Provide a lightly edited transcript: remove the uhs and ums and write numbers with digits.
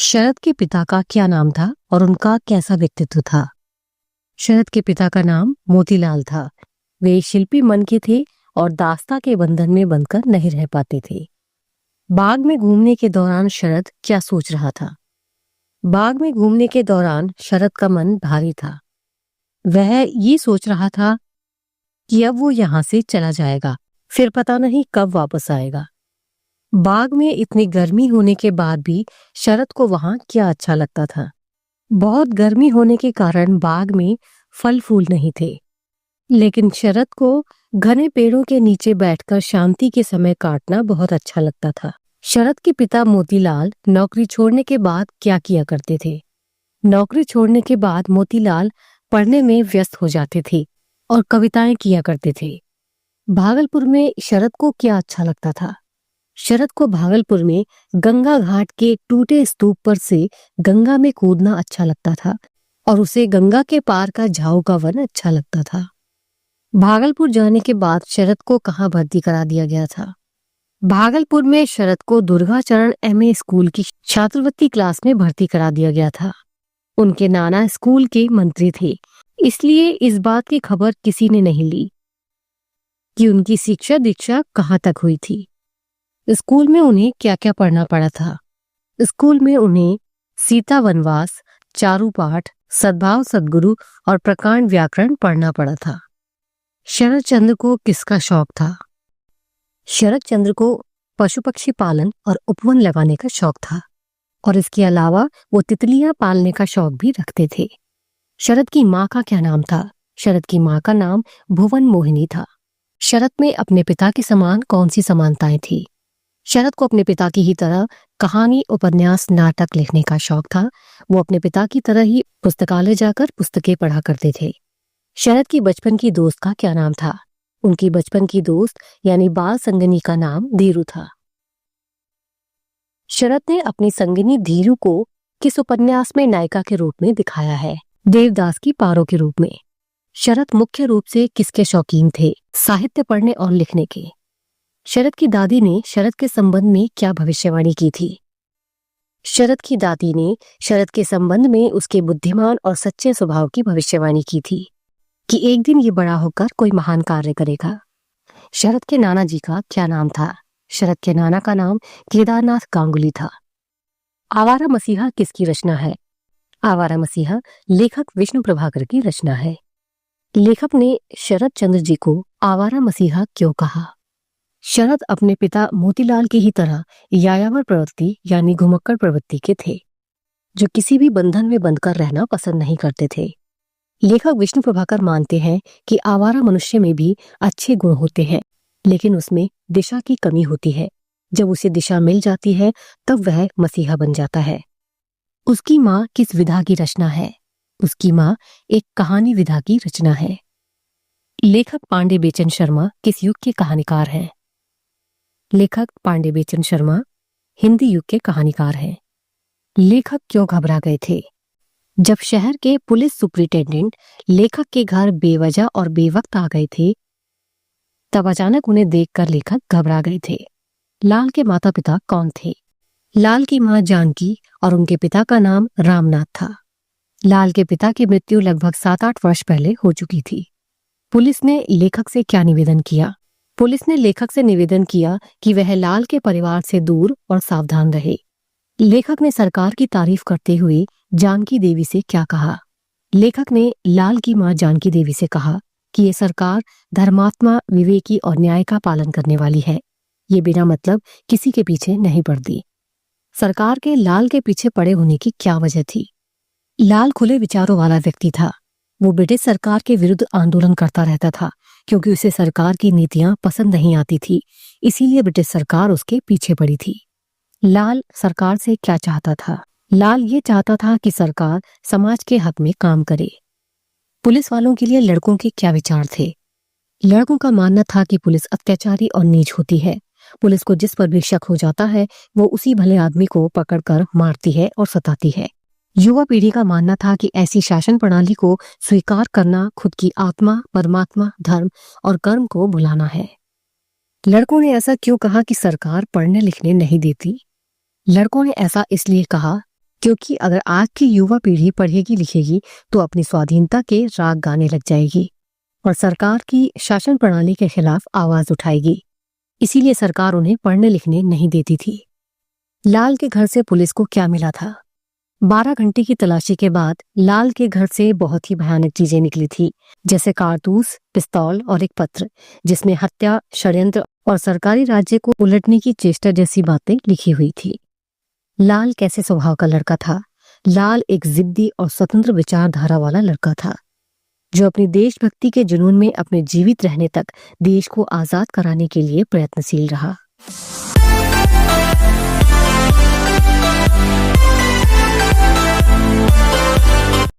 शरद के पिता का क्या नाम था और उनका कैसा व्यक्तित्व था? शरद के पिता का नाम मोतीलाल था। वे शिल्पी मन के थे और दास्ता के बंधन में बंधकर नहीं रह पाते थे। बाग में घूमने के दौरान शरद क्या सोच रहा था? बाग में घूमने के दौरान शरद का मन भारी था। वह ये सोच रहा था कि अब वो यहाँ से चला जाएगा, फिर पता नहीं कब वापस आएगा। बाग में इतनी गर्मी होने के बाद भी शरद को वहां क्या अच्छा लगता था। बहुत गर्मी होने के कारण बाग में फल फूल नहीं थे, लेकिन शरद को घने पेड़ों के नीचे बैठकर शांति के समय काटना बहुत अच्छा लगता था। शरद के पिता मोतीलाल नौकरी छोड़ने के बाद क्या किया करते थे? नौकरी छोड़ने के बाद मोतीलाल पढ़ने में व्यस्त हो जाते थे और कविताएं किया करते थे। भागलपुर में शरद को क्या अच्छा लगता था? शरद को भागलपुर में गंगा घाट के टूटे स्तूप पर से गंगा में कूदना अच्छा लगता था और उसे गंगा के पार का झाऊ का वन अच्छा लगता था। भागलपुर जाने के बाद शरद को कहाँ भर्ती करा दिया गया था? भागलपुर में शरद को दुर्गाचरण एमए स्कूल की छात्रवृत्ति क्लास में भर्ती करा दिया गया था। उनके नाना स्कूल के मंत्री थे, इसलिए इस बात की खबर किसी ने नहीं ली कि उनकी शिक्षा दीक्षा कहाँ तक हुई थी। स्कूल में उन्हें क्या क्या पढ़ना पड़ा था? स्कूल में उन्हें सीता वनवास, चारू पाठ, सद्भाव सद्गुरु और प्रकांड व्याकरण पढ़ना पड़ा था। शरद चंद्र को किसका शौक था? शरद चंद्र को पशु पक्षी पालन और उपवन लगाने का शौक था और इसके अलावा वो तितलियां पालने का शौक भी रखते थे। शरद की माँ का क्या नाम था? शरद की माँ का नाम भुवन मोहिनी था। शरद में अपने पिता के समान कौन सी समानताएं थी? शरद को अपने पिता की ही तरह कहानी, उपन्यास, नाटक लिखने का शौक था। वो अपने पिता की तरह ही पुस्तकालय जाकर पुस्तकें पढ़ा करते थे। शरद की बचपन की दोस्त का क्या नाम था? उनकी बचपन की दोस्त यानी बाल संगिनी का नाम धीरू था। शरद ने अपनी संगिनी धीरू को किस उपन्यास में नायिका के रूप में दिखाया है? देवदास की पारो के रूप में। शरद मुख्य रूप से किसके शौकीन थे? साहित्य पढ़ने और लिखने के। शरद की दादी ने शरद के संबंध में क्या भविष्यवाणी की थी? शरद की दादी ने शरद के संबंध में उसके बुद्धिमान और सच्चे स्वभाव की भविष्यवाणी की थी कि एक दिन ये बड़ा होकर कोई महान कार्य करेगा। शरद के नाना जी का क्या नाम था? शरद के नाना का नाम केदारनाथ गांगुली था। आवारा मसीहा किसकी रचना है? आवारा मसीहा लेखक विष्णु प्रभाकर की रचना है। लेखक ने शरद चंद्र जी को आवारा मसीहा क्यों कहा? शरद अपने पिता मोतीलाल की ही तरह यायावर प्रवृत्ति यानी घुमक्कड़ प्रवृत्ति के थे, जो किसी भी बंधन में बंधकर रहना पसंद नहीं करते थे। लेखक विष्णु प्रभाकर मानते हैं कि आवारा मनुष्य में भी अच्छे गुण होते हैं, लेकिन उसमें दिशा की कमी होती है। जब उसे दिशा मिल जाती है तब वह मसीहा बन जाता है। उसकी माँ किस विधा की रचना है? उसकी माँ एक कहानी विधा की रचना है। लेखक पांडे बेचन शर्मा किस युग के कहानीकार हैं? लेखक पांडे बेचन शर्मा हिंदी युग के कहानीकार हैं। लेखक क्यों घबरा गए थे? जब शहर के पुलिस सुपरिटेंडेंट लेखक के घर बेवजह और बेवक्त आ गए थे, तब अचानक उन्हें देखकर लेखक घबरा गए थे। लाल के माता पिता कौन थे? लाल की मां जानकी और उनके पिता का नाम रामनाथ था। लाल के पिता की मृत्यु लगभग 7-8 वर्ष पहले हो चुकी थी। पुलिस ने लेखक से क्या निवेदन किया? पुलिस ने लेखक से निवेदन किया कि वह लाल के परिवार से दूर और सावधान रहे। लेखक ने सरकार की तारीफ करते हुए जानकी देवी से क्या कहा? लेखक ने लाल की मां जानकी देवी से कहा कि ये सरकार धर्मात्मा, विवेकी और न्याय का पालन करने वाली है। ये बिना मतलब किसी के पीछे नहीं पड़ती। सरकार के लाल के पीछे पड़े होने की क्या वजह थी? लाल खुले विचारों वाला व्यक्ति था। वो ब्रिटिश सरकार के विरुद्ध आंदोलन करता रहता था क्योंकि उसे सरकार की नीतियां पसंद नहीं आती थी, इसीलिए ब्रिटिश सरकार उसके पीछे पड़ी थी। लाल सरकार से क्या चाहता था? लाल ये चाहता था कि सरकार समाज के हक में काम करे। पुलिस वालों के लिए लड़कों के क्या विचार थे? लड़कों का मानना था कि पुलिस अत्याचारी और नीच होती है। पुलिस को जिस पर भी शक हो जाता है वो उसी भले आदमी को पकड़कर मारती है और सताती है। युवा पीढ़ी का मानना था कि ऐसी शासन प्रणाली को स्वीकार करना खुद की आत्मा, परमात्मा, धर्म और कर्म को भुलाना है। लड़कों ने ऐसा क्यों कहा कि सरकार पढ़ने लिखने नहीं देती? लड़कों ने ऐसा इसलिए कहा क्योंकि अगर आज की युवा पीढ़ी पढ़ेगी लिखेगी तो अपनी स्वाधीनता के राग गाने लग जाएगी और सरकार की शासन प्रणाली के खिलाफ आवाज उठाएगी। इसीलिए सरकार उन्हें पढ़ने लिखने नहीं देती थी। लाल के घर से पुलिस को क्या मिला था? 12 घंटे की तलाशी के बाद लाल के घर से बहुत ही भयानक चीजें निकली थी, जैसे कारतूस, पिस्तौल और एक पत्र जिसमें हत्या, षड्यंत्र और सरकारी राज्य को उलटने की चेष्टा जैसी बातें लिखी हुई थी। लाल कैसे स्वभाव का लड़का था? लाल एक जिद्दी और स्वतंत्र विचारधारा वाला लड़का था, जो अपनी देशभक्ति के जुनून में अपने जीवित रहने तक देश को आजाद कराने के लिए प्रयत्नशील रहा।